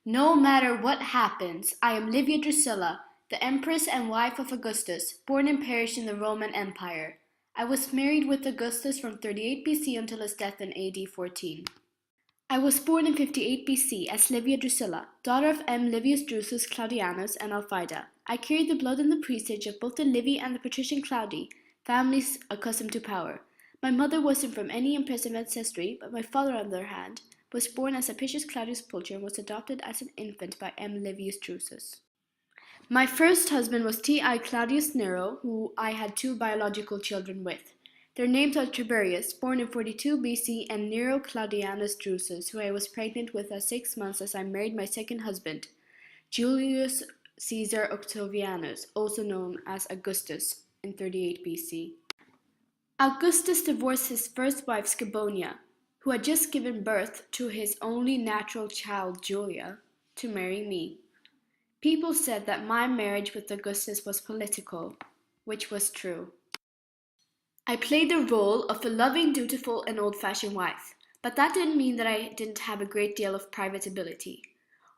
No matter what happens, I am Livia Drusilla, the empress and wife of Augustus, born and perished in the Roman Empire. I was married with Augustus from 38 BC until his death in AD 14. I was born in 58 BC as Livia Drusilla, daughter of M. Livius Drusus Claudianus and Alphida. I carried the blood and the prestige of both the Livii and the patrician Claudii, families accustomed to power. My mother wasn't from any impressive ancestry, but my father, on the other hand, was born as Apicius Claudius Pulcher and was adopted as an infant by M. Livius Drusus. My first husband was T.I. Claudius Nero, who I had two biological children with. Their names are Tiberius, born in 42 BC, and Nero Claudianus Drusus, who I was pregnant with at 6 months as I married my second husband, Julius Caesar Octavianus, also known as Augustus, in 38 BC. Augustus divorced his first wife Scabonia, who had just given birth to his only natural child Julia, to marry me. People said that my marriage with Augustus was political, which was true. I played the role of a loving, dutiful, and old-fashioned wife, but that didn't mean that I didn't have a great deal of private ability.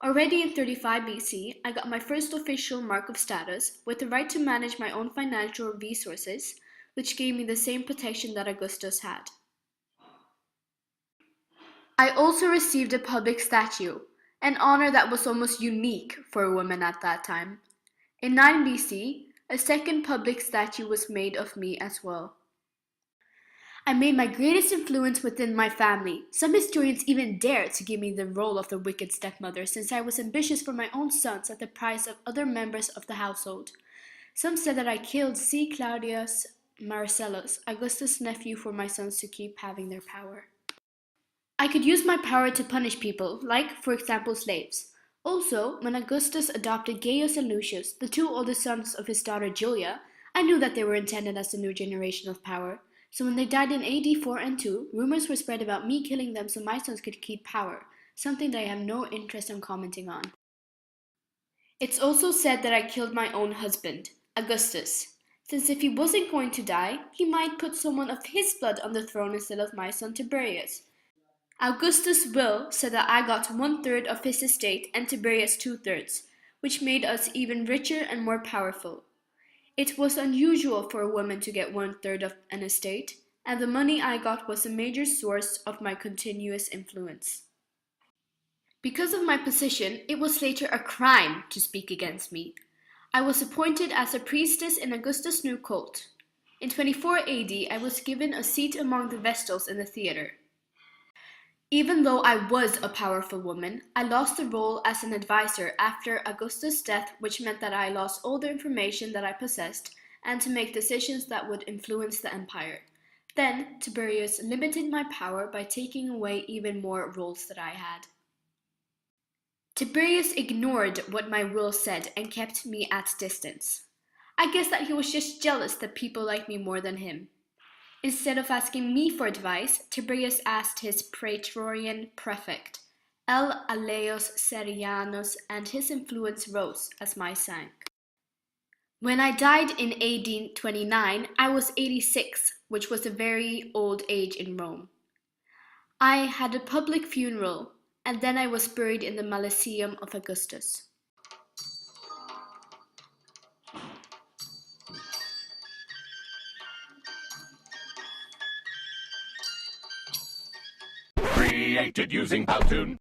Already in 35 BC, I got my first official mark of status, with the right to manage my own financial resources, which gave me the same protection that Augustus had. I also received a public statue, an honor that was almost unique for a woman at that time. In 9 BC, a second public statue was made of me as well. I made my greatest influence within my family. Some historians even dared to give me the role of the wicked stepmother, since I was ambitious for my own sons at the price of other members of the household. Some said that I killed C. Claudius Marcellus, Augustus' nephew, for my sons to keep having their power. I could use my power to punish people, like, for example, slaves. Also, when Augustus adopted Gaius and Lucius, the two oldest sons of his daughter Julia, I knew that they were intended as the new generation of power. So when they died in AD 4 and 2, rumors were spread about me killing them so my sons could keep power, something that I have no interest in commenting on. It's also said that I killed my own husband, Augustus, since if he wasn't going to die, he might put someone of his blood on the throne instead of my son Tiberius. Augustus' will said that I got 1/3 of his estate and Tiberius 2/3, which made us even richer and more powerful. It was unusual for a woman to get 1/3 of an estate, and the money I got was a major source of my continuous influence. Because of my position, it was later a crime to speak against me. I was appointed as a priestess in Augustus' new cult. In 24 AD, I was given a seat among the Vestals in the theater. Even though I was a powerful woman, I lost the role as an advisor after Augustus' death, which meant that I lost all the information that I possessed and to make decisions that would influence the empire. Then, Tiberius limited my power by taking away even more roles that I had. Tiberius ignored what my will said and kept me at distance. I guess that he was just jealous that people liked me more than him. Instead of asking me for advice, Tiberius asked his praetorian prefect, L. Aleus Serianus, and his influence rose as mine sank. When I died in AD 29, I was 86, which was a very old age in Rome. I had a public funeral, and then I was buried in the Mausoleum of Augustus. Created using Powtoon.